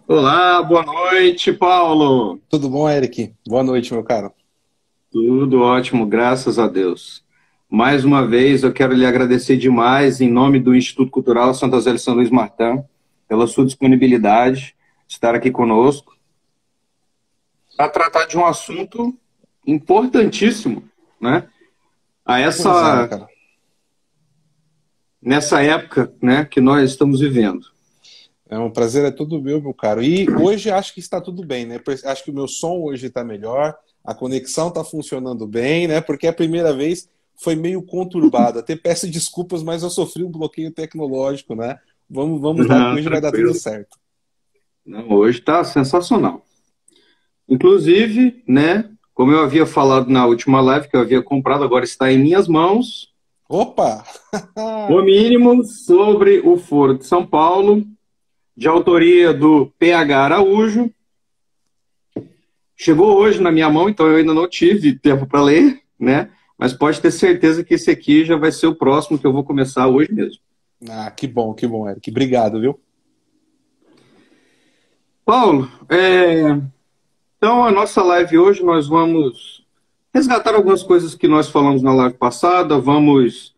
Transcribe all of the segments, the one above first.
Olá, boa noite, Paulo. Tudo bom, Eric? Boa noite, meu caro. Tudo ótimo, graças a Deus. Mais uma vez, eu quero lhe agradecer demais, em nome do Instituto Cultural Santa Zélia São Luís Martã, pela sua disponibilidade de estar aqui conosco para tratar de um assunto importantíssimo, né? A Pois é, meu essa caro. nessa época, né, que nós estamos vivendo. É um prazer, é tudo meu caro. E hoje acho que está tudo bem, né? Acho que o meu som hoje está melhor, a conexão está funcionando bem, né? Porque a primeira vez foi meio conturbada. Até peço desculpas, mas eu sofri um bloqueio tecnológico, né? Vamos lá que Não, hoje vai dar tudo tranquilo. certo. Não, hoje está sensacional. Inclusive, né, como eu havia falado na última live que eu havia comprado, agora está em minhas mãos, Opa! o mínimo sobre o Foro de São Paulo, de autoria do PH Araújo. Chegou hoje na minha mão, então eu ainda não tive tempo para ler, né? Mas pode ter certeza que esse aqui já vai ser o próximo que eu vou começar hoje mesmo. Ah, que bom, Eric. Obrigado, viu? Paulo, então a nossa live hoje nós vamos resgatar algumas coisas que nós falamos na live passada, vamos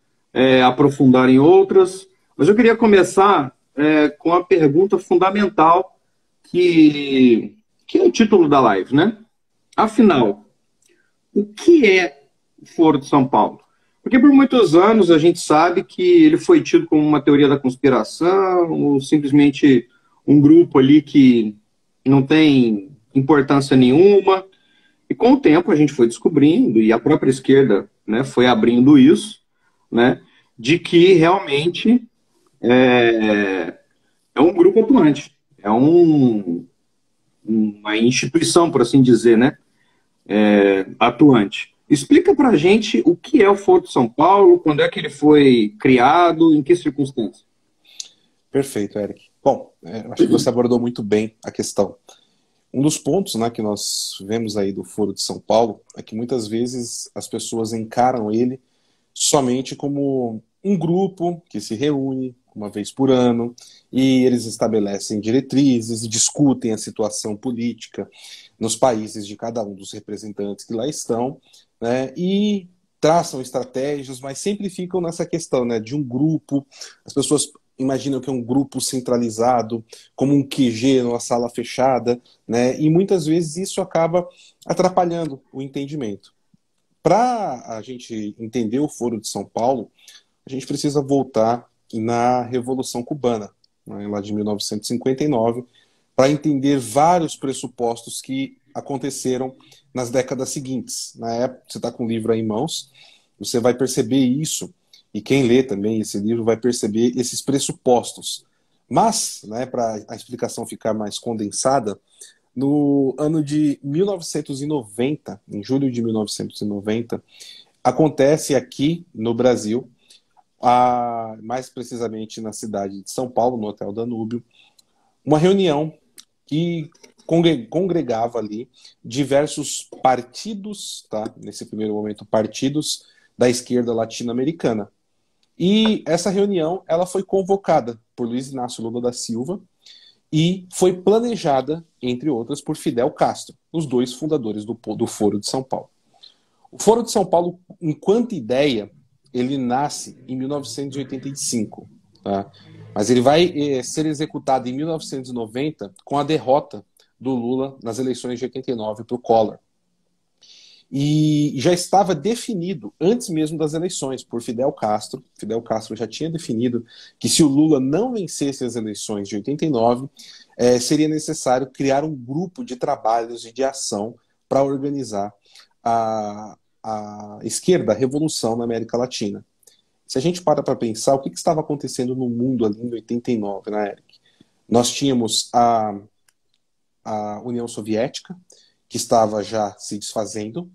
aprofundar em outras, mas eu queria começar com a pergunta fundamental que é o título da live, né? Afinal, o que é o Foro de São Paulo? Porque por muitos anos a gente sabe que ele foi tido como uma teoria da conspiração, ou simplesmente um grupo ali que não tem importância nenhuma. E com o tempo a gente foi descobrindo, e a própria esquerda, né, foi abrindo isso, né, de que realmente é um grupo atuante, é uma instituição, por assim dizer, né, atuante. Explica para a gente o que é o Foro de São Paulo, quando é que ele foi criado, em que circunstâncias. Perfeito, Eric. Bom, acho que você abordou muito bem a questão. Um dos pontos, né, que nós vemos aí do Foro de São Paulo é que muitas vezes as pessoas encaram ele somente como um grupo que se reúne uma vez por ano e eles estabelecem diretrizes e discutem a situação política nos países de cada um dos representantes que lá estão, né, e traçam estratégias, mas sempre ficam nessa questão, né, de um grupo. As pessoas imaginam que é um grupo centralizado, como um QG numa sala fechada, né, e muitas vezes isso acaba atrapalhando o entendimento. Para a gente entender o Foro de São Paulo, a gente precisa voltar na Revolução Cubana, né, lá de 1959, para entender vários pressupostos que aconteceram nas décadas seguintes. Na época, você está com o livro aí em mãos, você vai perceber isso, e quem lê também esse livro vai perceber esses pressupostos. Mas, né, para a explicação ficar mais condensada, no ano de 1990, em julho de 1990, acontece aqui no Brasil, mais precisamente na cidade de São Paulo, no Hotel Danúbio, uma reunião que congregava ali diversos partidos, tá? Nesse primeiro momento, partidos da esquerda latino-americana. E essa reunião ela foi convocada por Luiz Inácio Lula da Silva e foi planejada, entre outras, por Fidel Castro, os dois fundadores do Foro de São Paulo. O Foro de São Paulo, enquanto ideia, ele nasce em 1985, tá? Mas ele vai ser executado em 1990 com a derrota do Lula nas eleições de 89 para o Collor. E já estava definido, antes mesmo das eleições, por Fidel Castro. Fidel Castro já tinha definido que se o Lula não vencesse as eleições de 89, seria necessário criar um grupo de trabalhos e de ação para organizar a esquerda, a revolução na América Latina. Se a gente para pensar, o que estava acontecendo no mundo ali em 89, né, Eric? Nós tínhamos a União Soviética, que estava já se desfazendo.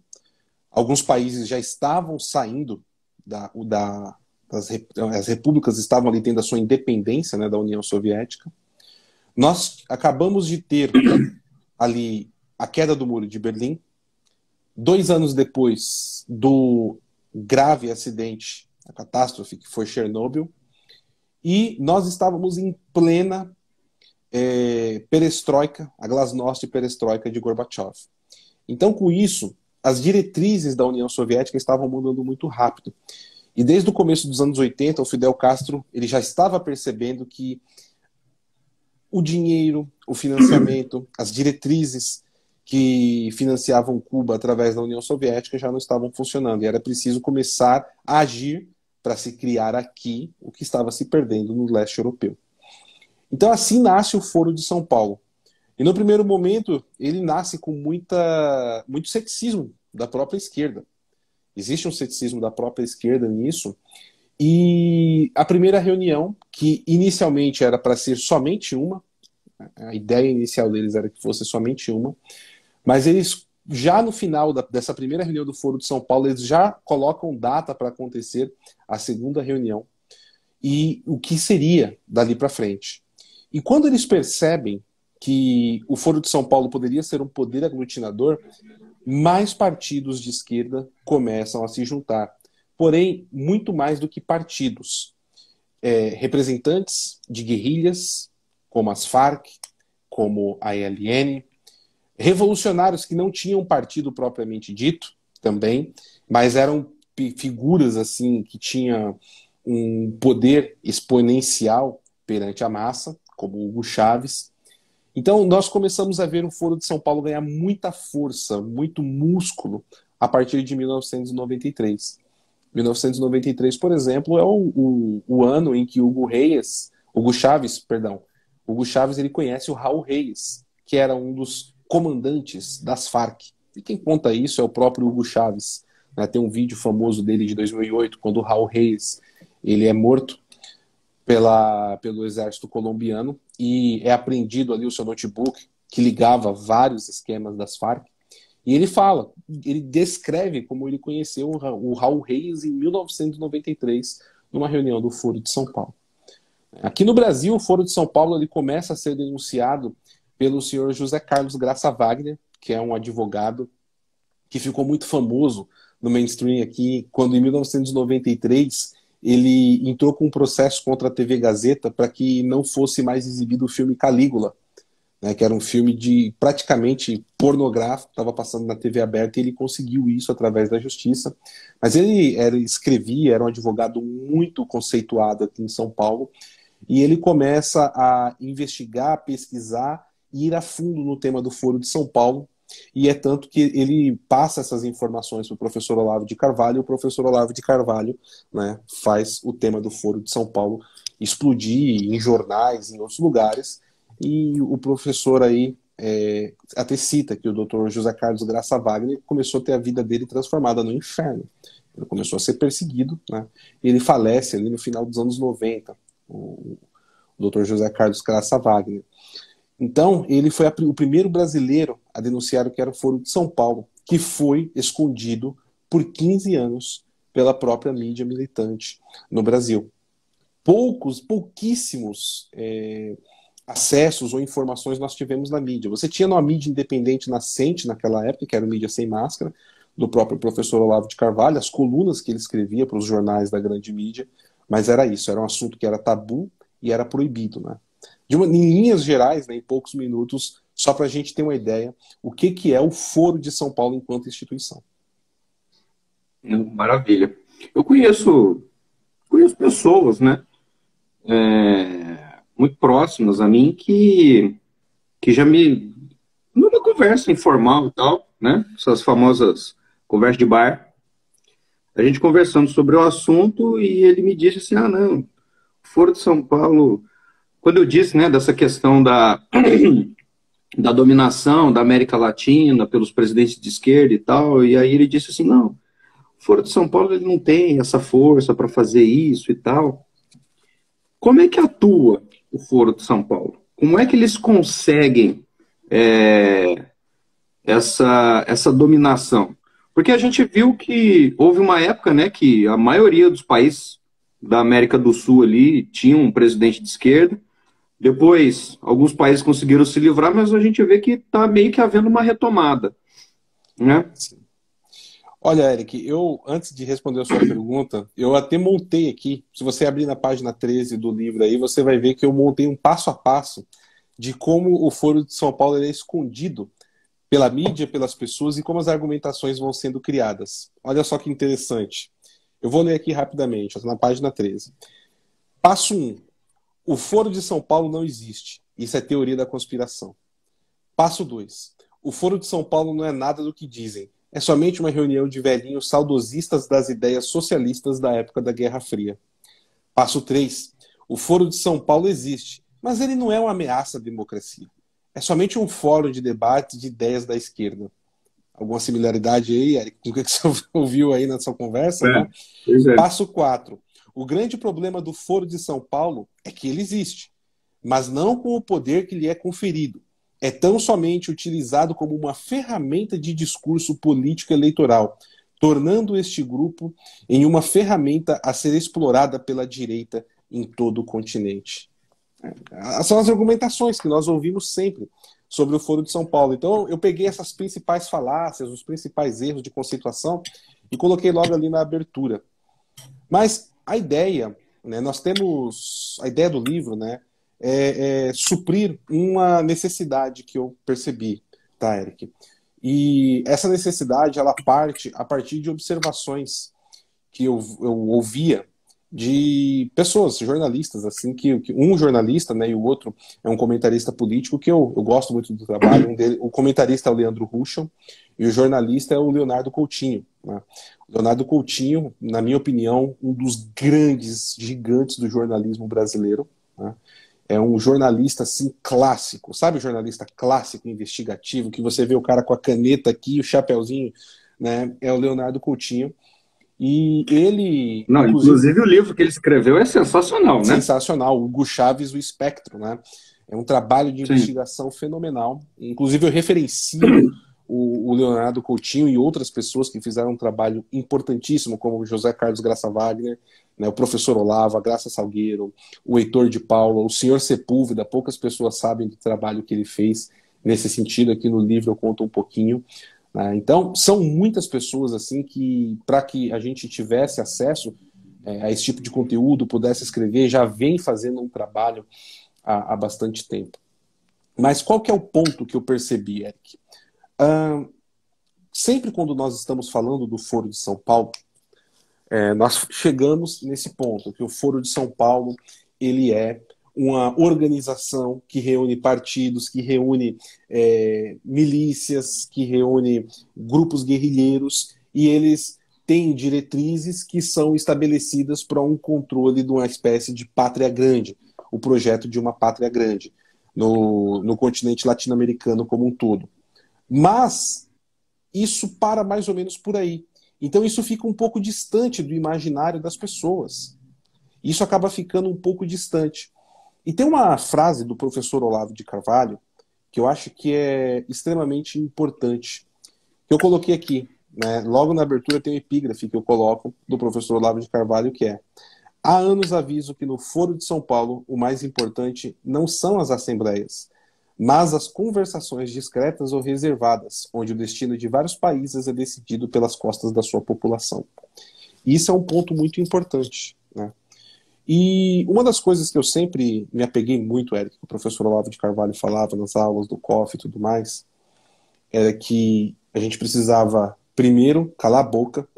Alguns países já estavam saindo as repúblicas estavam ali tendo a sua independência, né, da União Soviética. Nós acabamos de ter ali a queda do Muro de Berlim, 2 anos depois do grave acidente, a catástrofe que foi Chernobyl, e nós estávamos em plena perestroika, a glasnost perestroika de Gorbachev. Então, com isso, as diretrizes da União Soviética estavam mudando muito rápido. E desde o começo dos anos 80, o Fidel Castro ele já estava percebendo que o dinheiro, o financiamento, as diretrizes que financiavam Cuba através da União Soviética já não estavam funcionando. E era preciso começar a agir para se criar aqui o que estava se perdendo no leste europeu. Então assim nasce o Foro de São Paulo. E no primeiro momento ele nasce com muito ceticismo da própria esquerda. Existe um ceticismo da própria esquerda nisso. E a primeira reunião, que inicialmente era para ser somente uma, a ideia inicial deles era que fosse somente uma, mas eles já no final dessa primeira reunião do Foro de São Paulo, eles já colocam data para acontecer a segunda reunião e o que seria dali para frente. E quando eles percebem que o Foro de São Paulo poderia ser um poder aglutinador, mais partidos de esquerda começam a se juntar. Porém, muito mais do que partidos. Representantes de guerrilhas, como as Farc, como a ELN, revolucionários que não tinham partido propriamente dito, também, mas eram figuras assim que tinham um poder exponencial perante a massa, como Hugo Chávez. Então, nós começamos a ver o Foro de São Paulo ganhar muita força, muito músculo, a partir de 1993. 1993, por exemplo, é o ano em que Hugo Chávez ele conhece o Raul Reyes, que era um dos comandantes das Farc. E quem conta isso é o próprio Hugo Chávez. Né? Tem um vídeo famoso dele de 2008, quando o Raul Reyes ele é morto pelo exército colombiano e é apreendido ali o seu notebook que ligava vários esquemas das Farc. E ele descreve como ele conheceu o Raul Reyes em 1993, numa reunião do Foro de São Paulo. Aqui no Brasil, o Foro de São Paulo ele começa a ser denunciado pelo senhor José Carlos Graça Wagner, que é um advogado que ficou muito famoso no mainstream aqui, quando em 1993 ele entrou com um processo contra a TV Gazeta para que não fosse mais exibido o filme Calígula, né, que era um filme de praticamente pornográfico, estava passando na TV aberta, e ele conseguiu isso através da justiça. Mas ele escrevia, era um advogado muito conceituado aqui em São Paulo, e ele começa a investigar, pesquisar e ir a fundo no tema do Foro de São Paulo, e é tanto que ele passa essas informações para o professor Olavo de Carvalho, e o professor Olavo de Carvalho, né, faz o tema do Foro de São Paulo explodir em jornais, em outros lugares, e o professor aí até cita que o Dr. José Carlos Graça Wagner começou a ter a vida dele transformada no inferno. Ele começou a ser perseguido, né? E ele falece ali no final dos anos 90, o Dr. José Carlos Graça Wagner. Então, ele foi o primeiro brasileiro a denunciar o que era o Foro de São Paulo, que foi escondido por 15 anos pela própria mídia militante no Brasil. Pouquíssimos acessos ou informações nós tivemos na mídia. Você tinha uma mídia independente nascente naquela época, que era o Mídia Sem Máscara, do próprio professor Olavo de Carvalho, as colunas que ele escrevia para os jornais da grande mídia, mas era isso, era um assunto que era tabu e era proibido, né? Em linhas gerais, né, em poucos minutos, só para a gente ter uma ideia, o que é o Foro de São Paulo enquanto instituição. Maravilha. Eu conheço pessoas, né, muito próximas a mim que já numa conversa informal e tal, né, essas famosas conversas de bar, a gente conversando sobre o assunto e ele me disse assim, não, o Foro de São Paulo, quando eu disse, né, dessa questão da dominação da América Latina pelos presidentes de esquerda e tal, e aí ele disse assim, não, o Foro de São Paulo ele não tem essa força para fazer isso e tal. Como é que atua o Foro de São Paulo? Como é que eles conseguem essa dominação? Porque a gente viu que houve uma época, né, que a maioria dos países da América do Sul ali tinham um presidente de esquerda. Depois, alguns países conseguiram se livrar, mas a gente vê que está meio que havendo uma retomada, né? Olha, Eric, antes de responder a sua pergunta, eu até montei aqui, se você abrir na página 13 do livro aí, você vai ver que eu montei um passo a passo de como o Foro de São Paulo é escondido pela mídia, pelas pessoas e como as argumentações vão sendo criadas. Olha só que interessante. Eu vou ler aqui rapidamente, na página 13. Passo 1. O Foro de São Paulo não existe. Isso é teoria da conspiração. Passo 2. O Foro de São Paulo não é nada do que dizem. É somente uma reunião de velhinhos saudosistas das ideias socialistas da época da Guerra Fria. Passo 3. O Foro de São Paulo existe, mas ele não é uma ameaça à democracia. É somente um fórum de debate de ideias da esquerda. Alguma similaridade aí, Eric, com o que você ouviu aí na sua conversa? Né? Pois é. Passo 4. O grande problema do Foro de São Paulo é que ele existe, mas não com o poder que lhe é conferido. É tão somente utilizado como uma ferramenta de discurso político eleitoral, tornando este grupo em uma ferramenta a ser explorada pela direita em todo o continente. São as argumentações que nós ouvimos sempre sobre o Foro de São Paulo. Então, eu peguei essas principais falácias, os principais erros de conceituação e coloquei logo ali na abertura. Mas a ideia, né, nós temos a ideia do livro, né, é suprir uma necessidade que eu percebi, tá, Eric? E essa necessidade, ela parte a partir de observações que eu ouvia de pessoas, jornalistas, assim, que um jornalista, né, e o outro é um comentarista político que eu gosto muito do trabalho. O comentarista é o Leandro Ruschel e o jornalista é o Leonardo Coutinho. Né? O Leonardo Coutinho, na minha opinião, um dos grandes gigantes do jornalismo brasileiro. Né? É um jornalista, assim, clássico. Sabe o jornalista clássico, investigativo, que você vê o cara com a caneta aqui, o chapeuzinho, né? É o Leonardo Coutinho. E ele, Não, inclusive o livro que ele escreveu é sensacional, né? sensacional, o Hugo Chávez, o Espectro, né? É um trabalho de Sim. investigação fenomenal. Inclusive, eu referencio o Leonardo Coutinho e outras pessoas que fizeram um trabalho importantíssimo, como o José Carlos Graça Wagner, né, o professor Olavo, a Graça Salgueiro, o Heitor de Paula, o senhor Sepúlveda. Poucas pessoas sabem do trabalho que ele fez nesse sentido. Aqui no livro eu conto um pouquinho. Então, são muitas pessoas assim que, para que a gente tivesse acesso a esse tipo de conteúdo, pudesse escrever, já vem fazendo um trabalho há bastante tempo. Mas qual que é o ponto que eu percebi, Eric? Sempre quando nós estamos falando do Foro de São Paulo, nós chegamos nesse ponto, que o Foro de São Paulo ele é uma organização que reúne partidos, que reúne milícias, que reúne grupos guerrilheiros, e eles têm diretrizes que são estabelecidas para um controle de uma espécie de pátria grande, o projeto de uma pátria grande, no continente latino-americano como um todo. Mas isso para mais ou menos por aí. Então isso fica um pouco distante do imaginário das pessoas. Isso acaba ficando um pouco distante. E tem uma frase do professor Olavo de Carvalho que eu acho que é extremamente importante, que eu coloquei aqui, né? Logo na abertura tem um epígrafe que eu coloco do professor Olavo de Carvalho, que é: há anos aviso que no Foro de São Paulo o mais importante não são as assembleias, mas as conversações discretas ou reservadas, onde o destino de vários países é decidido pelas costas da sua população. E isso é um ponto muito importante, né? E uma das coisas que eu sempre me apeguei muito, Eric, que o professor Olavo de Carvalho falava nas aulas do COF e tudo mais, era que a gente precisava, primeiro, calar a boca,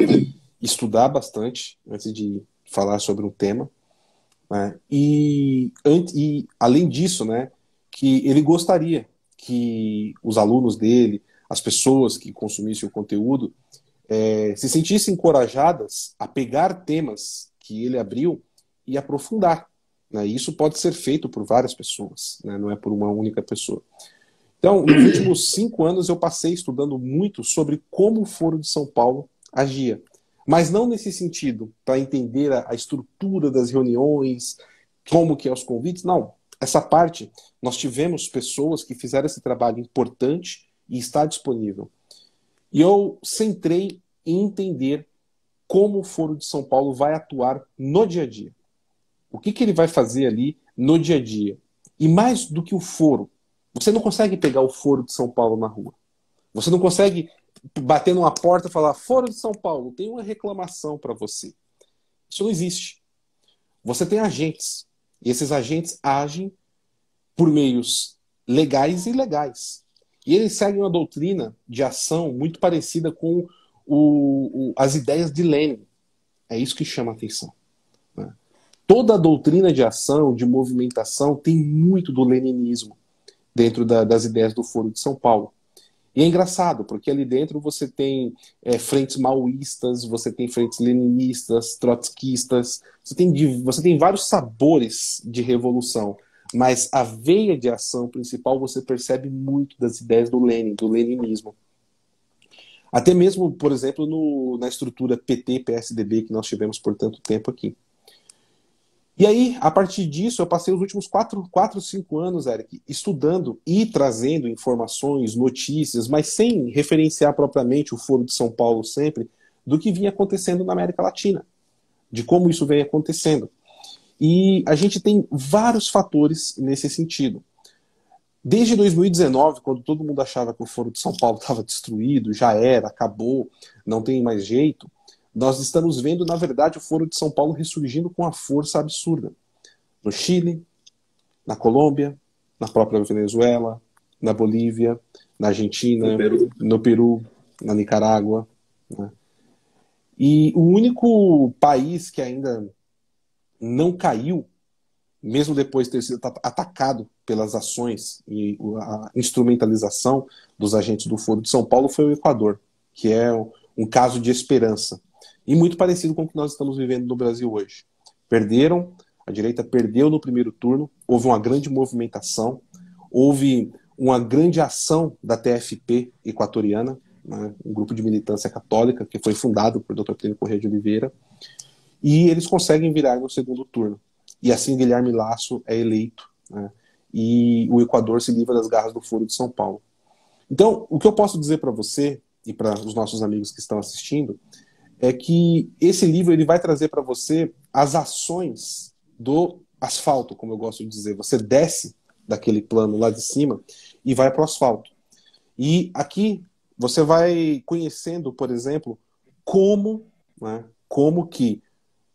estudar bastante antes de falar sobre um tema, né? E além disso, né, que ele gostaria que os alunos dele, as pessoas que consumissem o conteúdo, se sentissem encorajadas a pegar temas que ele abriu e aprofundar. Né? Isso pode ser feito por várias pessoas, né? Não é por uma única pessoa. Então, nos últimos 5 anos, eu passei estudando muito sobre como o Foro de São Paulo agia. Mas não nesse sentido, para entender a estrutura das reuniões, como que é os convites, não. Essa parte, nós tivemos pessoas que fizeram esse trabalho importante e está disponível. E eu centrei em entender como o Foro de São Paulo vai atuar no dia a dia. O que ele vai fazer ali no dia a dia. E mais do que o foro, você não consegue pegar o Foro de São Paulo na rua. Você não consegue bater numa porta e falar: Foro de São Paulo, tem uma reclamação para você. Isso não existe. Você tem agentes. E esses agentes agem por meios legais e ilegais. E eles seguem uma doutrina de ação muito parecida com as ideias de Lenin. É isso que chama a atenção, né? Toda a doutrina de ação, de movimentação, tem muito do leninismo dentro das ideias do Foro de São Paulo. E é engraçado, porque ali dentro você tem frentes maoístas, você tem frentes leninistas, trotskistas, você tem vários sabores de revolução, mas a veia de ação principal você percebe muito das ideias do Lenin, do leninismo. Até mesmo, por exemplo, na estrutura PT-PSDB que nós tivemos por tanto tempo aqui. E aí, a partir disso, eu passei os últimos 4, 5 anos, Eric, estudando e trazendo informações, notícias, mas sem referenciar propriamente o Foro de São Paulo sempre, do que vinha acontecendo na América Latina, de como isso vem acontecendo. E a gente tem vários fatores nesse sentido. Desde 2019, quando todo mundo achava que o Foro de São Paulo estava destruído, já era, acabou, não tem mais jeito, nós estamos vendo, na verdade, o Foro de São Paulo ressurgindo com uma força absurda. No Chile, na Colômbia, na própria Venezuela, na Bolívia, na Argentina, no Peru, na Nicarágua, né? E o único país que ainda não caiu, mesmo depois de ter sido atacado pelas ações e a instrumentalização dos agentes do Foro de São Paulo, foi o Equador, que é um caso de esperança. E muito parecido com o que nós estamos vivendo no Brasil hoje. A direita perdeu no primeiro turno, houve uma grande movimentação, houve uma grande ação da TFP equatoriana, né, um grupo de militância católica que foi fundado por Dr. Plínio Corrêa de Oliveira, e eles conseguem virar no segundo turno. E assim Guilherme Lasso é eleito, né, e o Equador se livra das garras do Foro de São Paulo. Então, o que eu posso dizer para você e para os nossos amigos que estão assistindo é que esse livro ele vai trazer para você as ações do asfalto, como eu gosto de dizer. Você desce daquele plano lá de cima e vai para o asfalto. E aqui você vai conhecendo, por exemplo, como que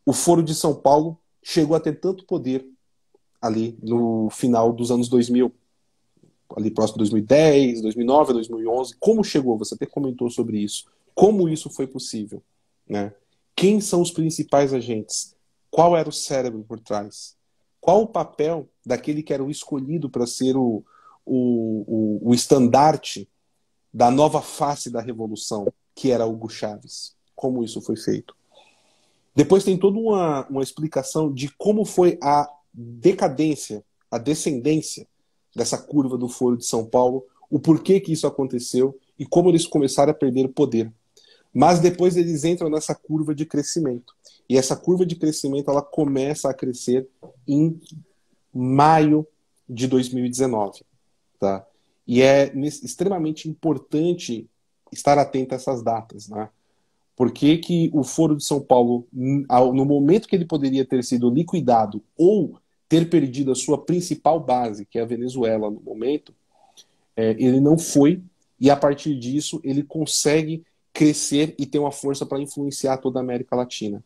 o Foro de São Paulo chegou a ter tanto poder ali no final dos anos 2000, ali próximo de 2010, 2009, 2011. Como chegou? Você até comentou sobre isso. Como isso foi possível? Né? Quem são os principais agentes? Qual era o cérebro por trás? Qual o papel daquele que era o escolhido para ser o estandarte da nova face da revolução, que era Hugo Chávez? Como isso foi feito? Depois tem toda uma explicação de como foi a decadência, a descendência dessa curva do Foro de São Paulo, o porquê que isso aconteceu e como eles começaram a perder o poder. Mas depois eles entram nessa curva de crescimento. E essa curva de crescimento ela começa a crescer em maio de 2019. Tá? E é extremamente importante estar atento a essas datas. Né? Por que o Foro de São Paulo, no momento que ele poderia ter sido liquidado ou ter perdido a sua principal base, que é a Venezuela no momento, ele não foi, e a partir disso ele consegue crescer e ter uma força para influenciar toda a América Latina.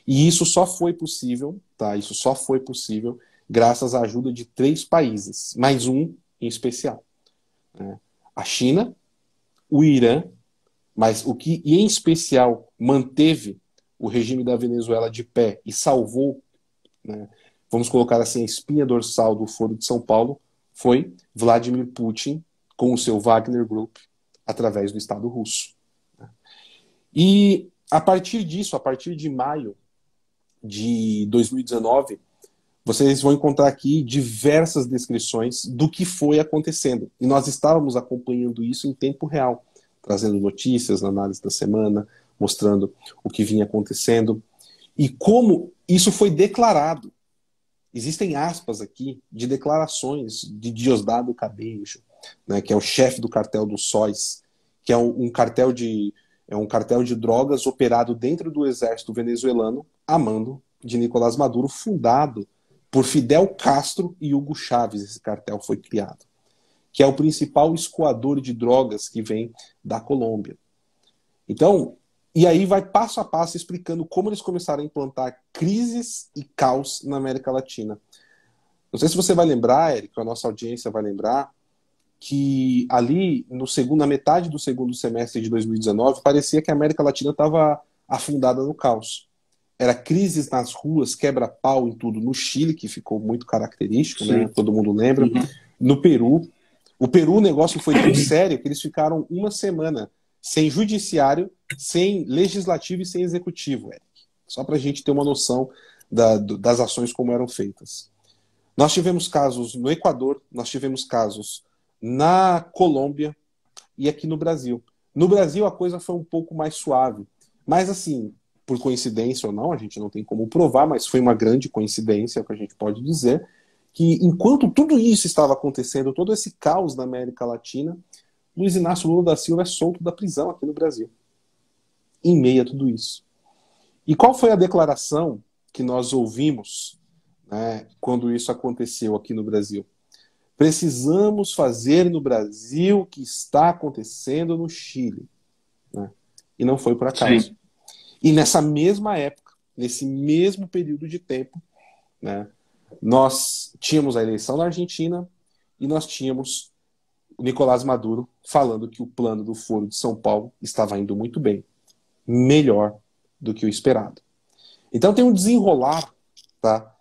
E isso só foi possível, tá? Isso só foi possível graças à ajuda de 3 países, mais um em especial. A China, o Irã, mas o que em especial manteve o regime da Venezuela de pé e salvou, né, vamos colocar assim, a espinha dorsal do Foro de São Paulo, foi Vladimir Putin com o seu Wagner Group através do Estado russo. E a partir disso, a partir de maio de 2019, vocês vão encontrar aqui diversas descrições do que foi acontecendo. E nós estávamos acompanhando isso em tempo real, trazendo notícias na análise da semana, mostrando o que vinha acontecendo e como isso foi declarado. Existem aspas aqui de declarações de Diosdado Cabello, né, que é o chefe do cartel dos sóis, que é um cartel de drogas operado dentro do exército venezuelano, a mando de Nicolás Maduro, fundado por Fidel Castro e Hugo Chávez. Esse cartel foi criado, que é o principal escoador de drogas que vem da Colômbia. Então, e aí vai passo a passo explicando como eles começaram a implantar crises e caos na América Latina. Não sei se você vai lembrar, Eric, a nossa audiência vai lembrar, que ali, na metade do segundo semestre de 2019, parecia que a América Latina estava afundada no caos. Era crises nas ruas, quebra-pau em tudo. No Chile, que ficou muito característico, né? Todo mundo lembra. Uhum. No Peru. O Peru, o negócio foi tão sério que eles ficaram uma semana sem judiciário, sem legislativo e sem executivo, Eric. Só para a gente ter uma noção das ações como eram feitas. Nós tivemos casos no Equador, nós tivemos casos na Colômbia e aqui no Brasil. No Brasil a coisa foi um pouco mais suave. Mas assim, por coincidência ou não, a gente não tem como provar, mas foi uma grande coincidência, é o que a gente pode dizer, que enquanto tudo isso estava acontecendo, todo esse caos na América Latina, Luiz Inácio Lula da Silva é solto da prisão aqui no Brasil. Em meio a tudo isso. E qual foi a declaração que nós ouvimos, né, quando isso aconteceu aqui no Brasil? Precisamos fazer no Brasil o que está acontecendo no Chile. Né? E não foi por acaso. Sim. E nessa mesma época, nesse mesmo período de tempo, né, nós tínhamos a eleição na Argentina e nós tínhamos o Nicolás Maduro falando que o plano do Foro de São Paulo estava indo muito bem, melhor do que o esperado. Então tem um desenrolar, tá,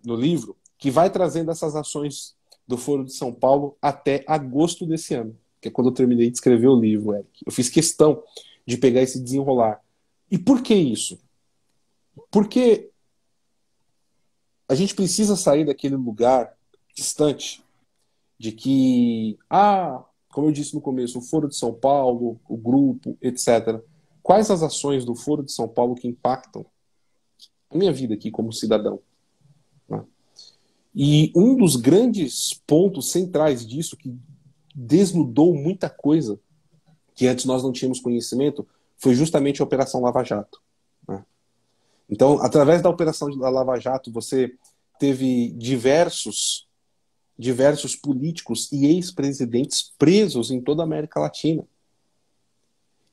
no livro, que vai trazendo essas ações do Foro de São Paulo até agosto desse ano, que é quando eu terminei de escrever o livro, Eric. Eu fiz questão de pegar esse desenrolar. E por que isso? Porque a gente precisa sair daquele lugar distante de que, como eu disse no começo, o Foro de São Paulo, o grupo, etc. Quais as ações do Foro de São Paulo que impactam a minha vida aqui como cidadão? Né? E um dos grandes pontos centrais disso, que desnudou muita coisa que antes nós não tínhamos conhecimento, foi justamente a Operação Lava Jato. Né? Então, através da Operação da Lava Jato, você teve diversos políticos e ex-presidentes presos em toda a América Latina.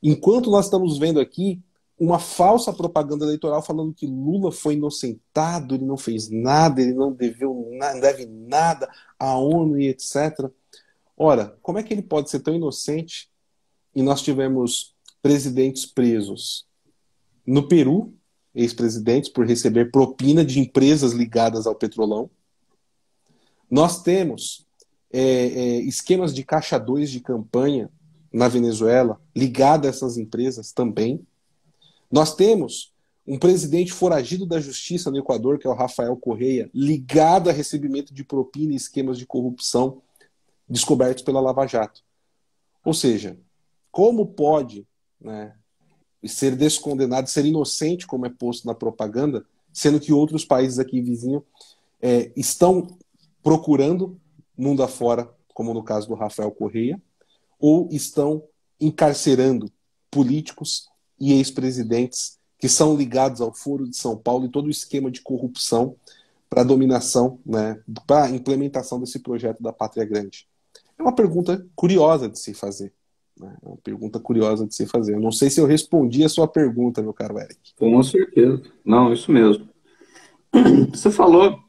Enquanto nós estamos vendo aqui uma falsa propaganda eleitoral falando que Lula foi inocentado, ele não fez nada, ele não deve nada à ONU e etc. Ora, como é que ele pode ser tão inocente e nós tivemos presidentes presos no Peru, ex-presidentes, por receber propina de empresas ligadas ao Petrolão? Nós temos esquemas de caixa 2 de campanha na Venezuela, ligado a essas empresas também. Nós temos um presidente foragido da justiça no Equador, que é o Rafael Correia, ligado a recebimento de propina e esquemas de corrupção descobertos pela Lava Jato. Ou seja, como pode, né, ser descondenado, ser inocente, como é posto na propaganda, sendo que outros países aqui vizinhos estão procurando mundo afora, como no caso do Rafael Correia, ou estão encarcerando políticos e ex-presidentes que são ligados ao Foro de São Paulo e todo o esquema de corrupção para a dominação, né, para a implementação desse projeto da Pátria Grande. É uma pergunta curiosa de se fazer. Né? É uma pergunta curiosa de se fazer. Eu não sei se eu respondi a sua pergunta, meu caro Eric. Com certeza. Não, isso mesmo. Você falou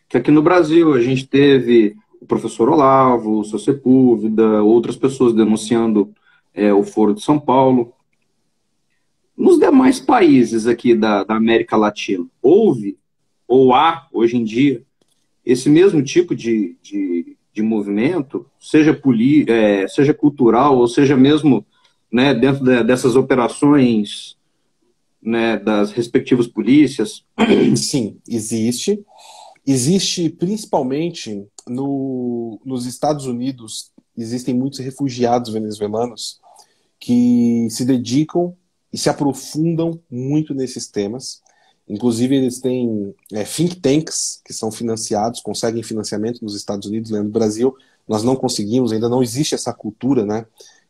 que aqui no Brasil a gente teve o professor Olavo, o seu Sepúlveda, outras pessoas denunciando o Foro de São Paulo. Nos demais países aqui da América Latina, houve, ou há, hoje em dia, esse mesmo tipo de movimento, seja cultural, ou seja mesmo, né, dentro dessas operações, né, das respectivas polícias? Sim, existe. Existe principalmente nos Estados Unidos, existem muitos refugiados venezuelanos que se dedicam e se aprofundam muito nesses temas. Inclusive, eles têm think tanks que são financiados, conseguem financiamento nos Estados Unidos, né? No Brasil, nós não conseguimos, ainda não existe essa cultura, né,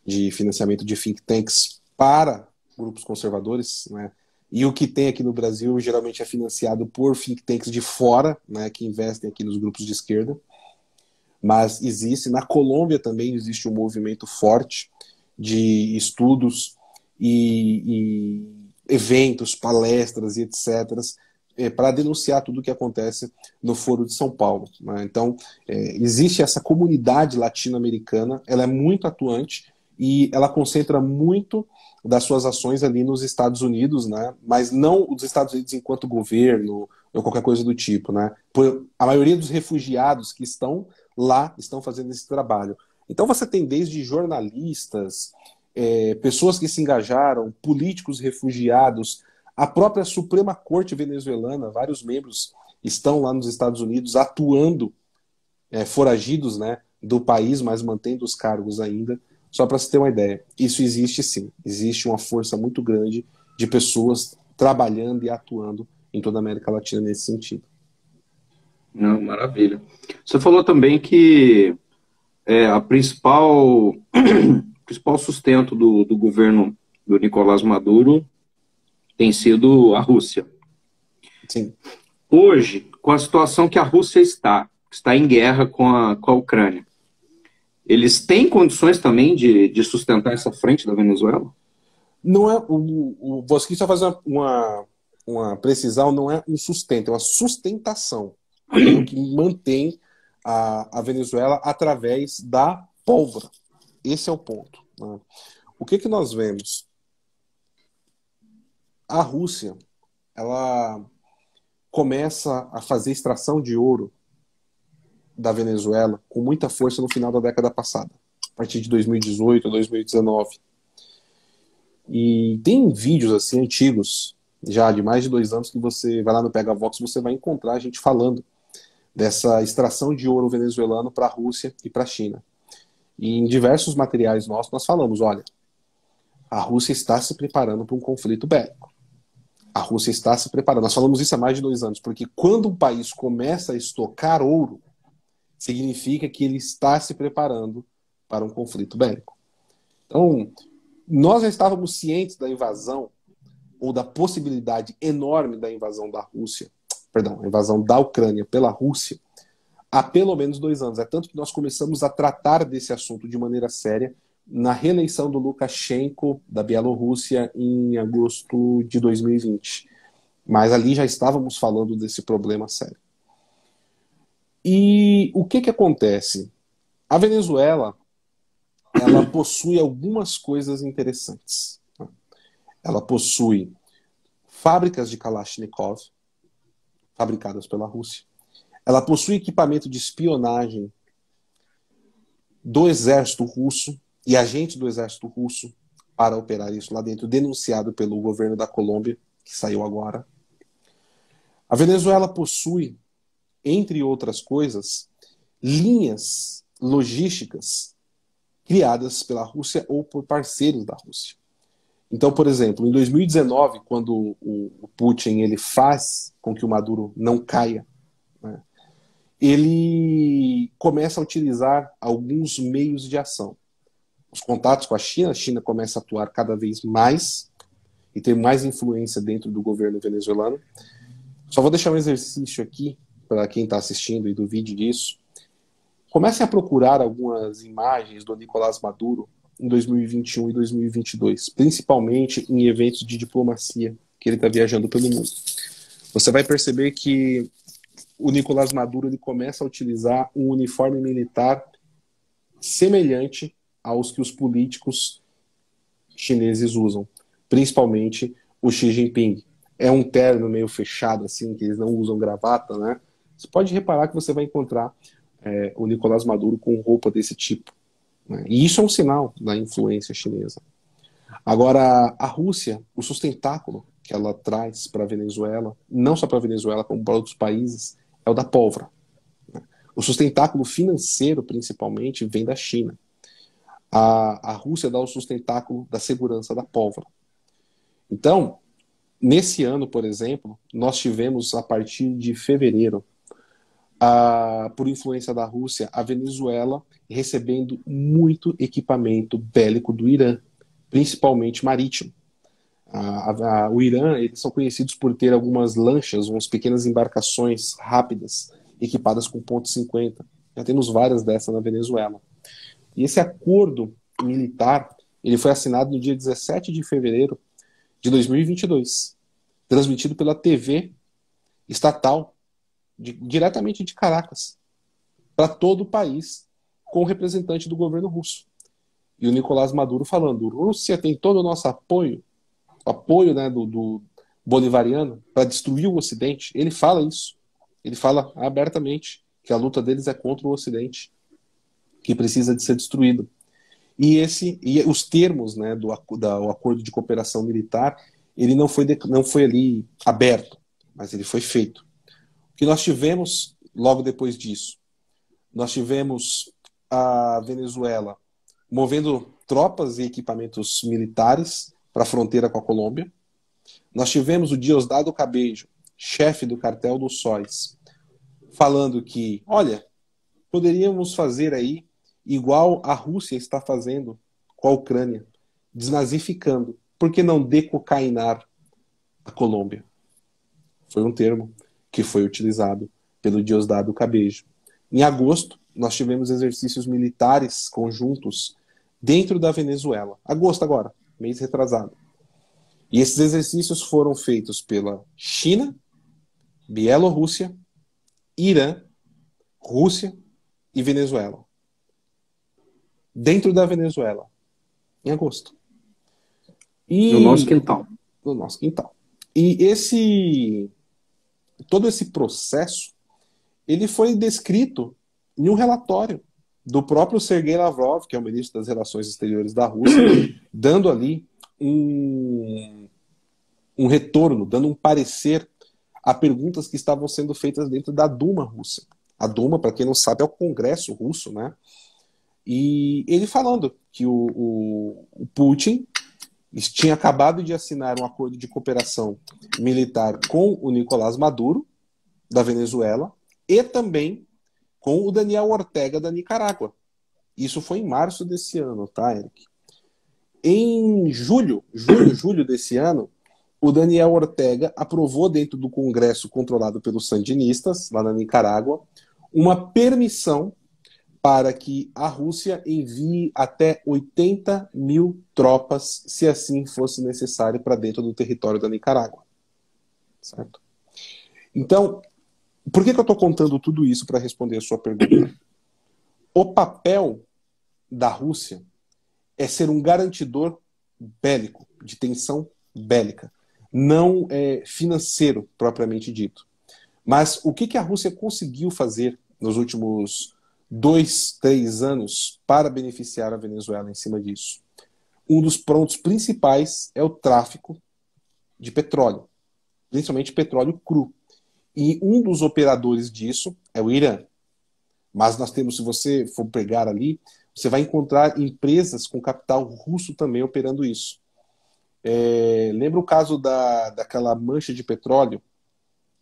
de financiamento de think tanks para grupos conservadores, né? E o que tem aqui no Brasil geralmente é financiado por think tanks de fora, né, que investem aqui nos grupos de esquerda. Mas existe, na Colômbia também existe um movimento forte de estudos e eventos, palestras e etc., para denunciar tudo o que acontece no Foro de São Paulo, né? Então, existe essa comunidade latino-americana, ela é muito atuante e ela concentra muito das suas ações ali nos Estados Unidos, né? Mas não os Estados Unidos enquanto governo ou qualquer coisa do tipo, né? A maioria dos refugiados que estão lá estão fazendo esse trabalho. Então você tem desde jornalistas, pessoas que se engajaram, políticos refugiados, a própria Suprema Corte venezuelana, vários membros estão lá nos Estados Unidos atuando, foragidos, né, do país, mas mantendo os cargos ainda. Só para você ter uma ideia, isso existe sim. Existe uma força muito grande de pessoas trabalhando e atuando em toda a América Latina nesse sentido. Não, maravilha. Você falou também que a principal sustento do governo do Nicolás Maduro tem sido a Rússia. Sim. Hoje, com a situação que a Rússia está em guerra com a Ucrânia, eles têm condições também de sustentar essa frente da Venezuela? Não é o Bosqui só fazer uma precisão, não é um sustento, é uma sustentação. É o que mantém a Venezuela através da pólvora. Esse é o ponto, né? O que nós vemos? A Rússia, ela começa a fazer extração de ouro da Venezuela com muita força no final da década passada, a partir de 2018, 2019. E tem vídeos assim antigos, já de mais de 2 anos, que você vai lá no Pegavox, você vai encontrar a gente falando dessa extração de ouro venezuelano para a Rússia e para a China. E em diversos materiais nossos nós falamos, olha, a Rússia está se preparando para um conflito bélico. A Rússia está se preparando. Nós falamos isso há mais de 2 anos, porque quando um país começa a estocar ouro, significa que ele está se preparando para um conflito bélico. Então, nós já estávamos cientes da invasão, ou da possibilidade enorme da invasão da Rússia, perdão, a invasão da Ucrânia pela Rússia, há pelo menos 2 anos. É tanto que nós começamos a tratar desse assunto de maneira séria na reeleição do Lukashenko da Bielorrússia em agosto de 2020. Mas ali já estávamos falando desse problema sério. E o que acontece? A Venezuela, ela possui algumas coisas interessantes. Ela possui fábricas de Kalashnikov, fabricadas pela Rússia. Ela possui equipamento de espionagem do exército russo e agentes do exército russo para operar isso lá dentro, denunciado pelo governo da Colômbia, que saiu agora. A Venezuela possui, entre outras coisas, linhas logísticas criadas pela Rússia ou por parceiros da Rússia. Então, por exemplo, em 2019, quando o Putin ele faz com que o Maduro não caia, né, ele começa a utilizar alguns meios de ação. Os contatos com a China começa a atuar cada vez mais e ter mais influência dentro do governo venezuelano. Só vou deixar um exercício aqui para quem está assistindo e duvide disso. Comecem a procurar algumas imagens do Nicolás Maduro em 2021 e 2022, principalmente em eventos de diplomacia que ele está viajando pelo mundo. Você vai perceber que o Nicolás Maduro ele começa a utilizar um uniforme militar semelhante aos que os políticos chineses usam, principalmente o Xi Jinping. É um terno meio fechado, assim, que eles não usam gravata, né? Você pode reparar que você vai encontrar o Nicolás Maduro com roupa desse tipo, né? E isso é um sinal da influência chinesa. Agora, a Rússia, o sustentáculo que ela traz para a Venezuela, não só para a Venezuela, como para outros países, é o da pólvora. O sustentáculo financeiro, principalmente, vem da China. A Rússia dá o sustentáculo da segurança da pólvora. Então, nesse ano, por exemplo, nós tivemos, a partir de fevereiro, por influência da Rússia, a Venezuela recebendo muito equipamento bélico do Irã, principalmente marítimo. O Irã, eles são conhecidos por ter algumas lanchas, umas pequenas embarcações rápidas, equipadas com .50. Já temos várias dessas na Venezuela. E esse acordo militar, ele foi assinado no dia 17 de fevereiro de 2022, transmitido pela TV estatal, diretamente de Caracas, para todo o país, com o representante do governo russo. E o Nicolás Maduro falando, Rússia tem todo o nosso apoio, né, do bolivariano, para destruir o Ocidente. Ele fala isso. Ele fala abertamente que a luta deles é contra o Ocidente, que precisa de ser destruído. E os termos, né, do acordo de cooperação militar, ele não foi ali aberto, mas ele foi feito. O que nós tivemos logo depois disso? Nós tivemos a Venezuela movendo tropas e equipamentos militares para a fronteira com a Colômbia. Nós tivemos o Diosdado Cabello, chefe do cartel dos Sóis, falando que, olha, poderíamos fazer aí igual a Rússia está fazendo com a Ucrânia, desnazificando. Por que não decocainar a Colômbia? Foi um termo que foi utilizado pelo Diosdado Cabello. Em agosto, nós tivemos exercícios militares conjuntos dentro da Venezuela. Agosto agora, mês retrasado. E esses exercícios foram feitos pela China, Bielorrússia, Irã, Rússia e Venezuela. Dentro da Venezuela, em agosto. No nosso quintal. No nosso quintal. E todo esse processo, ele foi descrito em um relatório do próprio Sergei Lavrov, que é o ministro das Relações Exteriores da Rússia, dando ali um retorno, dando um parecer a perguntas que estavam sendo feitas dentro da Duma russa. A Duma, para quem não sabe, é o Congresso russo, né? E ele falando que o Putin tinha acabado de assinar um acordo de cooperação militar com o Nicolás Maduro, da Venezuela, e também com o Daniel Ortega, da Nicarágua. Isso foi em março desse ano, tá, Eric? Em julho desse ano, o Daniel Ortega aprovou dentro do Congresso controlado pelos sandinistas, lá na Nicarágua, uma permissão para que a Rússia envie até 80 mil tropas, se assim fosse necessário, para dentro do território da Nicarágua. Certo? Então, por que eu estou contando tudo isso para responder a sua pergunta? O papel da Rússia é ser um garantidor bélico, de tensão bélica, não financeiro, propriamente dito. Mas o que a Rússia conseguiu fazer nos últimos 2, 3 anos para beneficiar a Venezuela em cima disso? Um dos pontos principais é o tráfico de petróleo, principalmente petróleo cru. E um dos operadores disso é o Irã. Mas nós temos, se você for pegar ali, você vai encontrar empresas com capital russo também operando isso. Lembra o caso daquela mancha de petróleo,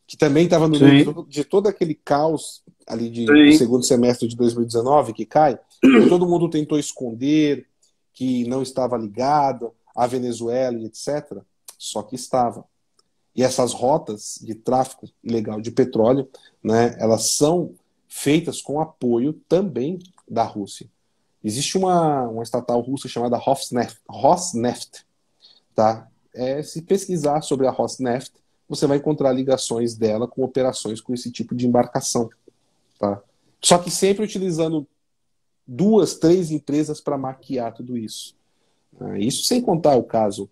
que também estava no meio de todo aquele caos ali do segundo semestre de 2019, que cai, que todo mundo tentou esconder, que não estava ligado à Venezuela e etc. Só que estava. E essas rotas de tráfico ilegal de petróleo, né, elas são feitas com apoio também da Rússia. Existe uma estatal russa chamada Rosneft. Tá? Se pesquisar sobre a Rosneft, você vai encontrar ligações dela com operações com esse tipo de embarcação. Tá? Só que sempre utilizando 2, 3 empresas para maquiar tudo isso. Isso sem contar o caso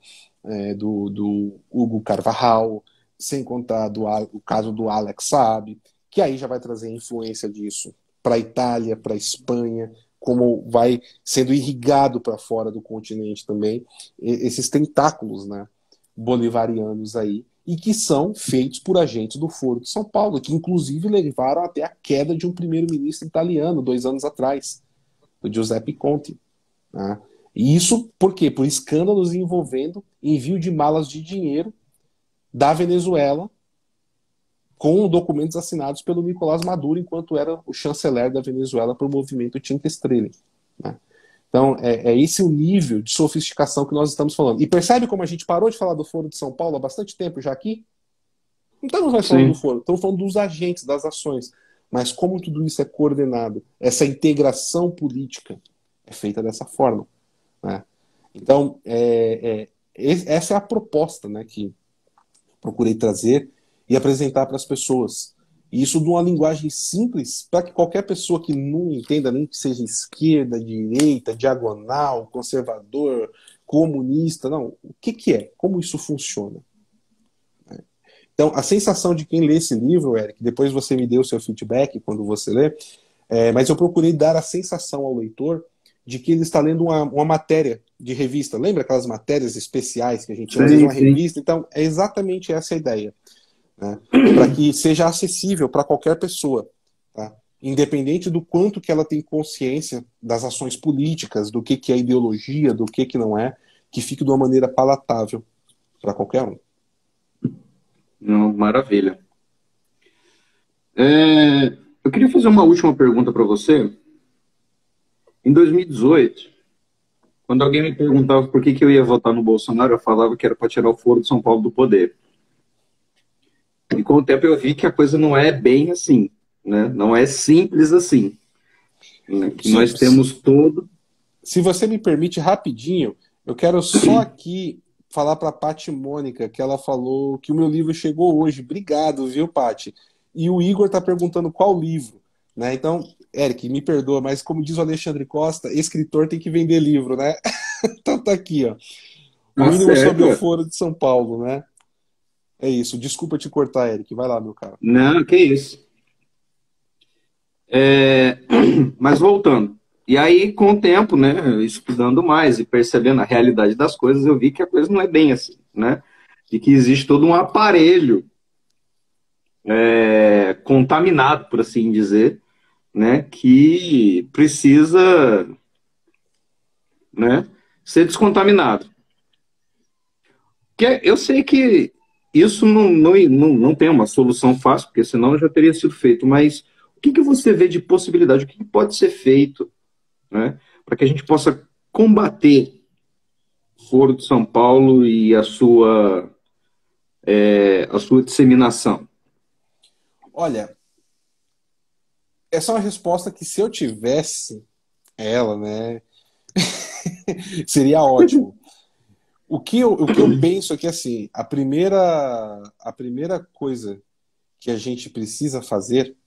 do Hugo Carvajal, sem contar o caso do Alex Saab, que aí já vai trazer influência disso para a Itália, para a Espanha, como vai sendo irrigado para fora do continente também, esses tentáculos, né, bolivarianos aí, e que são feitos por agentes do Foro de São Paulo, que inclusive levaram até a queda de um primeiro-ministro italiano 2 anos atrás, o Giuseppe Conte. Né? E isso por quê? Por escândalos envolvendo envio de malas de dinheiro da Venezuela com documentos assinados pelo Nicolás Maduro enquanto era o chanceler da Venezuela para o movimento Tinta Estrela. Né? Então, é esse o nível de sofisticação que nós estamos falando. E percebe como a gente parou de falar do Foro de São Paulo há bastante tempo já aqui? Não estamos mais falando do Foro, estamos falando dos agentes, das ações. Mas como tudo isso é coordenado, essa integração política é feita dessa forma. Né? Então, essa é a proposta, né, que procurei trazer e apresentar para as pessoas. E isso de uma linguagem simples, para que qualquer pessoa que não entenda nem que seja esquerda, direita, diagonal, conservador, comunista, não. O que que é? Como isso funciona? Então, a sensação de quem lê esse livro, Eric, depois você me deu o seu feedback quando você lê, mas eu procurei dar a sensação ao leitor de que ele está lendo uma matéria de revista. Lembra aquelas matérias especiais que a gente tinha, às vezes, Sim, uma sim. revista? Então, é exatamente essa a ideia, né? Para que seja acessível para qualquer pessoa, tá? Independente do quanto que ela tem consciência das ações políticas, do que é ideologia, do que não é, que fique de uma maneira palatável para qualquer um. Não, maravilha. Eu queria fazer uma última pergunta para você. Em 2018, quando alguém me perguntava por que eu ia votar no Bolsonaro, eu falava que era para tirar o Foro de São Paulo do poder. E com o tempo eu vi que a coisa não é bem assim, né? Não é simples assim, né? Que nós Se, temos todo. se você me permite rapidinho, eu quero só aqui falar para a Paty Mônica que ela falou que o meu livro chegou hoje. Obrigado, viu, Paty? E o Igor está perguntando qual livro, né? Então, Eric, me perdoa, mas como diz o Alexandre Costa, escritor tem que vender livro, né? Então tá aqui, ó. O Tá mínimo sobre o certo. Foro de São Paulo, né? É isso. Desculpa te cortar, Eric. Vai lá, meu cara. Não, que isso. Mas voltando. E aí, com o tempo, né, estudando mais e percebendo a realidade das coisas, eu vi que a coisa não é bem assim, né? E que existe todo um aparelho contaminado, por assim dizer, né, que precisa, né, ser descontaminado. Que eu sei que isso não tem uma solução fácil, porque senão já teria sido feito, mas o que você vê de possibilidade, o que pode ser feito, né, para que a gente possa combater o Foro de São Paulo e a sua disseminação? Olha, essa é uma resposta que se eu tivesse ela, né, seria ótimo. O que eu penso é que, assim, a primeira coisa que a gente precisa fazer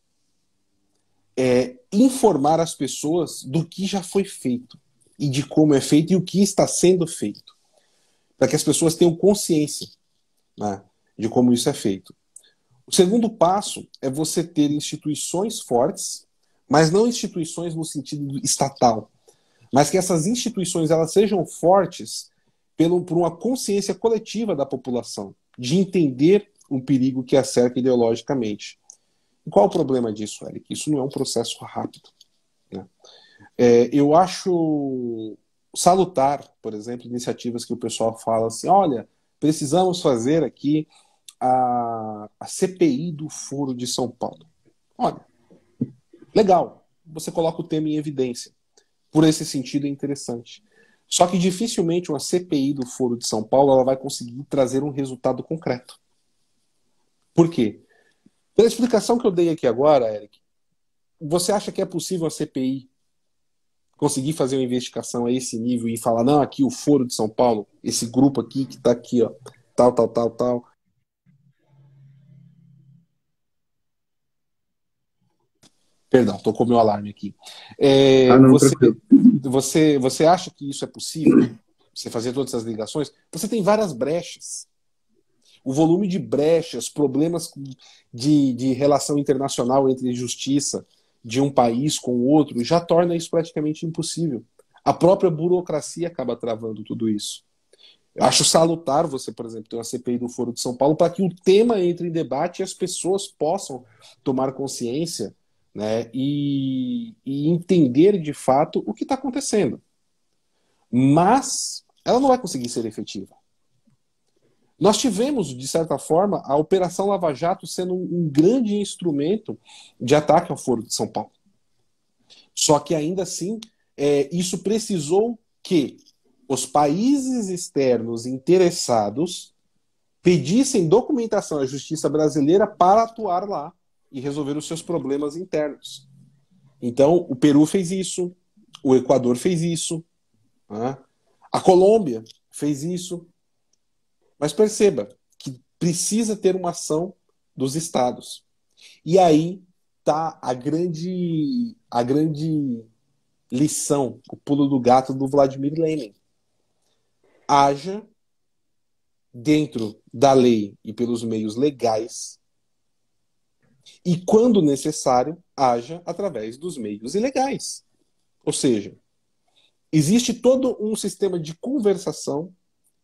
é informar as pessoas do que já foi feito e de como é feito e o que está sendo feito, para que as pessoas tenham consciência, né, de como isso é feito. O segundo passo é você ter instituições fortes, mas não instituições no sentido estatal, mas que essas instituições elas sejam fortes por uma consciência coletiva da população, de entender o perigo que a cerca ideologicamente. E qual o problema disso, Eric? Isso não é um processo rápido, né? Eu acho salutar, por exemplo, iniciativas que o pessoal fala assim, olha, precisamos fazer aqui a CPI do Foro de São Paulo. Olha, legal, você coloca o tema em evidência. Por esse sentido é interessante. Só que dificilmente uma CPI do Foro de São Paulo ela vai conseguir trazer um resultado concreto. Por quê? Pela explicação que eu dei aqui agora, Eric, você acha que é possível a CPI conseguir fazer uma investigação a esse nível e falar, não, aqui o Foro de São Paulo, esse grupo aqui que está aqui, ó, tal, tal, tal, tal. Perdão, tocou meu alarme aqui. Ah, não, Você, tranquilo. você acha que isso é possível? Você fazer todas essas ligações? Você tem várias brechas. O volume de brechas, problemas de relação internacional entre justiça de um país com o outro, já torna isso praticamente impossível. A própria burocracia acaba travando tudo isso. Eu acho salutar você, por exemplo, ter uma CPI do Foro de São Paulo para que o tema entre em debate e as pessoas possam tomar consciência, né, e entender de fato o que está acontecendo. Mas ela não vai conseguir ser efetiva. Nós tivemos, de certa forma, a Operação Lava Jato sendo um grande instrumento de ataque ao Foro de São Paulo. Só que ainda assim, isso precisou que os países externos interessados pedissem documentação à justiça brasileira para atuar lá e resolver os seus problemas internos. Então, o Peru fez isso, o Equador fez isso, né? A Colômbia fez isso. Mas perceba que precisa ter uma ação dos estados. E aí tá a grande lição, o pulo do gato do Vladimir Lenin. Haja dentro da lei e pelos meios legais, e quando necessário, haja através dos meios ilegais. Ou seja, existe todo um sistema de conversação,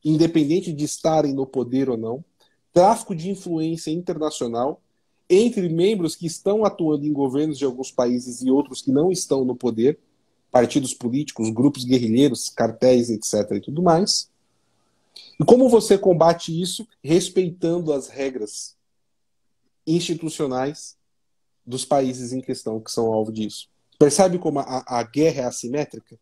independente de estarem no poder ou não, tráfico de influência internacional entre membros que estão atuando em governos de alguns países e outros que não estão no poder, partidos políticos, grupos guerrilheiros, cartéis, etc. e tudo mais. E como você combate isso? Respeitando as regras institucionais dos países em questão que são alvo disso. Percebe como a guerra é assimétrica?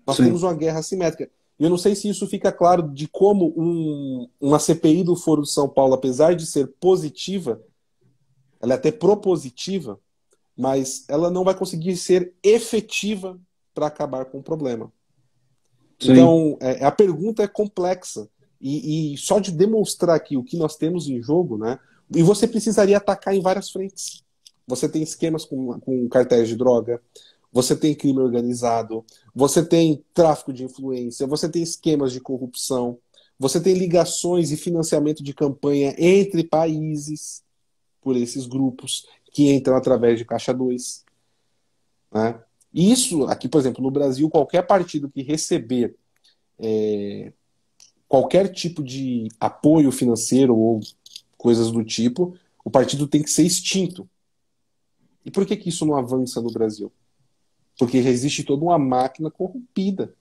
Nós Sim. temos uma guerra assimétrica. E eu não sei se isso fica claro de como uma CPI do Foro de São Paulo, apesar de ser positiva, ela é até propositiva, mas ela não vai conseguir ser efetiva para acabar com o problema. Sim. Então, a pergunta é complexa. E só de demonstrar aqui o que nós temos em jogo, né? E você precisaria atacar em várias frentes. Você tem esquemas com cartéis de droga, você tem crime organizado, você tem tráfico de influência, você tem esquemas de corrupção, você tem ligações e financiamento de campanha entre países por esses grupos que entram através de Caixa 2. Né? E isso, aqui, por exemplo, no Brasil, qualquer partido que receber qualquer tipo de apoio financeiro ou coisas do tipo, o partido tem que ser extinto. E por que isso não avança no Brasil? Porque existe toda uma máquina corrompida.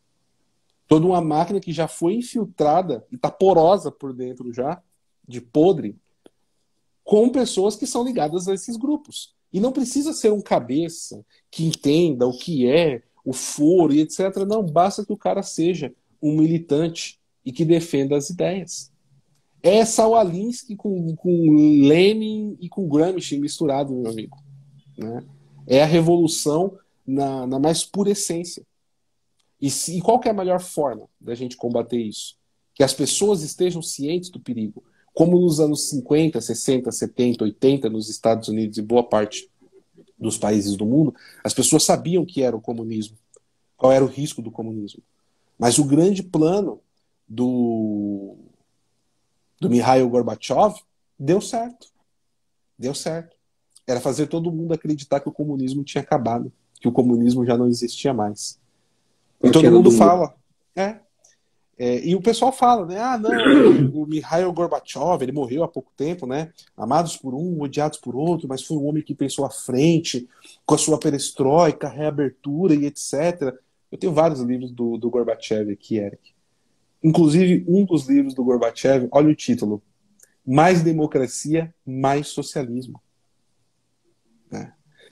Toda uma máquina que já foi infiltrada e está porosa por dentro já, de podre, com pessoas que são ligadas a esses grupos. E não precisa ser um cabeça que entenda o que é o foro e etc. Não, basta que o cara seja um militante e que defenda as ideias. É Saul Alinsky com Lenin e com Gramsci misturado, meu amigo. Né? É a revolução na mais pura essência. E qual que é a melhor forma da gente combater isso? Que as pessoas estejam cientes do perigo. Como nos anos 50, 60, 70, 80, nos Estados Unidos e boa parte dos países do mundo, as pessoas sabiam que era o comunismo, qual era o risco do comunismo. Mas o grande plano do Mikhail Gorbachev deu certo. Deu certo. Era fazer todo mundo acreditar que o comunismo tinha acabado, que o comunismo já não existia mais. E todo mundo fala. E o pessoal fala, né? Ah, não, o Mikhail Gorbachev, ele morreu há pouco tempo, né? Amados por um, odiados por outro, mas foi um homem que pensou à frente, com a sua perestroika, reabertura e etc. Eu tenho vários livros do Gorbachev aqui, Eric. Inclusive, um dos livros do Gorbachev, olha o título: Mais Democracia, Mais Socialismo.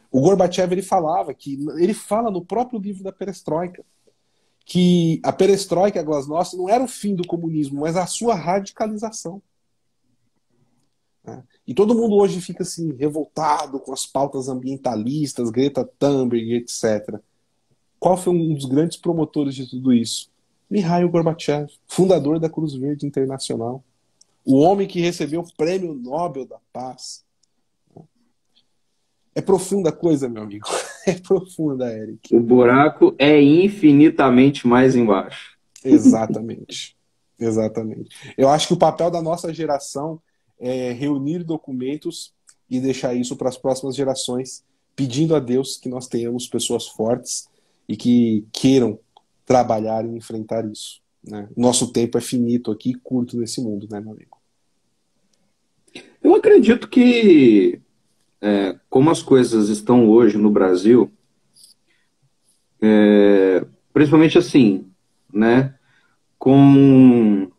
O Gorbachev, ele fala no próprio livro da perestroika, que a perestroika, a glasnost, não era o fim do comunismo, mas a sua radicalização. E todo mundo hoje fica assim, revoltado com as pautas ambientalistas, Greta Thunberg, etc. Qual foi um dos grandes promotores de tudo isso? Mikhail Gorbachev, fundador da Cruz Verde Internacional. O homem que recebeu o Prêmio Nobel da Paz. É profunda a coisa, meu amigo. É profunda, Eric. O buraco é infinitamente mais embaixo. Exatamente. Exatamente. Eu acho que o papel da nossa geração é reunir documentos e deixar isso para as próximas gerações, pedindo a Deus que nós tenhamos pessoas fortes e que queiram trabalhar e enfrentar isso. Né? Nosso tempo é finito aqui, curto nesse mundo, né, meu amigo? Eu acredito que como as coisas estão hoje no Brasil, principalmente assim, né, com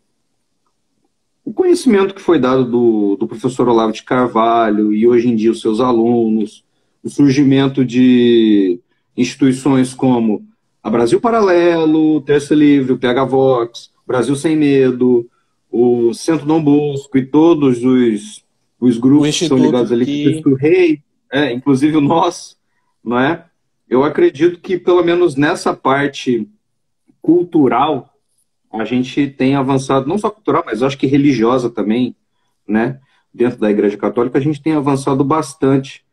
o conhecimento que foi dado do professor Olavo de Carvalho e hoje em dia os seus alunos, o surgimento de instituições como a Brasil Paralelo, Terça Livre, o PH Vox, Brasil Sem Medo, o Centro Dom Bosco e todos os grupos que são ligados ali, Cristo Rei, inclusive o nosso, não é? Eu acredito que, pelo menos nessa parte cultural, a gente tem avançado, não só cultural, mas acho que religiosa também, né? dentro da Igreja Católica, a gente tem avançado bastante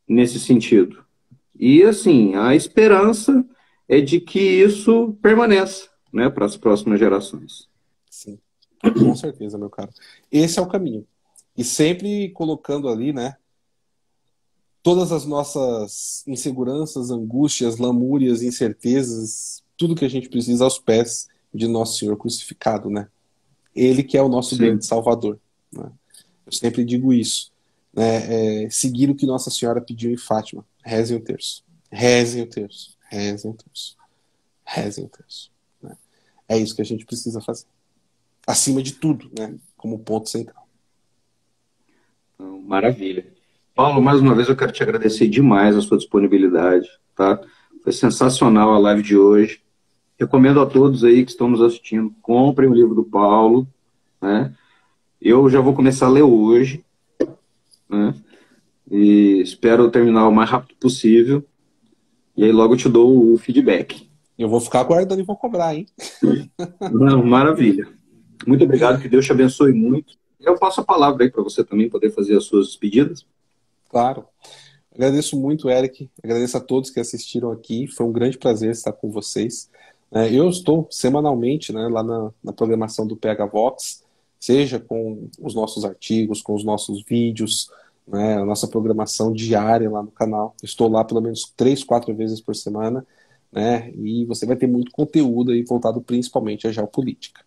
nesse sentido. E, assim, a esperança é de que isso permaneça, né, para as próximas gerações. Sim, com certeza, meu caro. Esse é o caminho. E sempre colocando ali, né, todas as nossas inseguranças, angústias, lamúrias, incertezas, tudo que a gente precisa aos pés de Nosso Senhor crucificado, né? Ele que é o nosso Sim. grande Salvador, né? Eu sempre digo isso, né? Seguir o que Nossa Senhora pediu em Fátima. Rezem o terço. Rezem o terço. Rezem o terço. Rezem o terço. Né? É isso que a gente precisa fazer. Acima de tudo, né? Como ponto central. Então, maravilha. Paulo, mais uma vez eu quero te agradecer demais a sua disponibilidade, tá? Foi sensacional a live de hoje. Recomendo a todos aí que estão nos assistindo, comprem o livro do Paulo, né? Eu já vou começar a ler hoje, né? E espero terminar o mais rápido possível. E aí logo eu te dou o feedback. Eu vou ficar aguardando e vou cobrar, hein? Não, maravilha. Muito obrigado, que Deus te abençoe muito. Eu passo a palavra aí para você também poder fazer as suas despedidas. Claro. Agradeço muito, Eric. Agradeço a todos que assistiram aqui. Foi um grande prazer estar com vocês. Eu estou semanalmente, né, lá na programação do PH Vox, seja com os nossos artigos, com os nossos vídeos, né, a nossa programação diária lá no canal. Estou lá pelo menos 3, 4 vezes por semana, né, e você vai ter muito conteúdo aí voltado principalmente à geopolítica.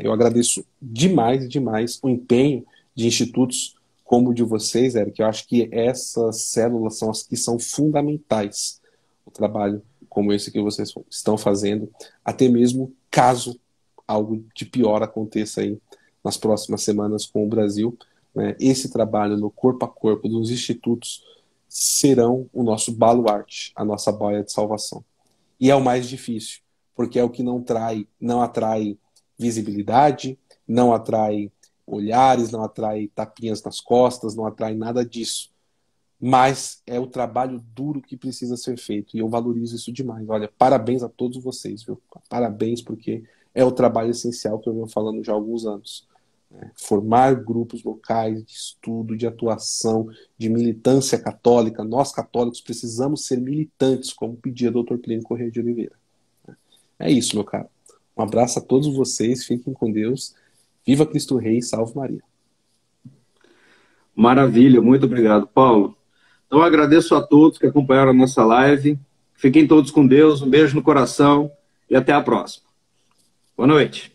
Eu agradeço demais, demais o empenho de institutos como o de vocês, Eric. Eu acho que essas células são as que são fundamentais o trabalho como esse que vocês estão fazendo, até mesmo caso algo de pior aconteça aí nas próximas semanas com o Brasil, né? Esse trabalho no corpo a corpo dos institutos serão o nosso baluarte, a nossa boia de salvação. E é o mais difícil, porque é o que não atrai visibilidade, não atrai olhares, não atrai tapinhas nas costas, não atrai nada disso. Mas é o trabalho duro que precisa ser feito, e eu valorizo isso demais. Olha, parabéns a todos vocês, viu? Parabéns, porque é o trabalho essencial que eu venho falando já há alguns anos. Formar grupos locais de estudo, de atuação, de militância católica. Nós, católicos, precisamos ser militantes, como pedia o Dr. Plínio Corrêa de Oliveira. É isso, meu caro. Um abraço a todos vocês, fiquem com Deus. Viva Cristo Rei, salve Maria. Maravilha, muito obrigado, Paulo. Então agradeço a todos que acompanharam a nossa live. Fiquem todos com Deus, um beijo no coração e até a próxima. Boa noite.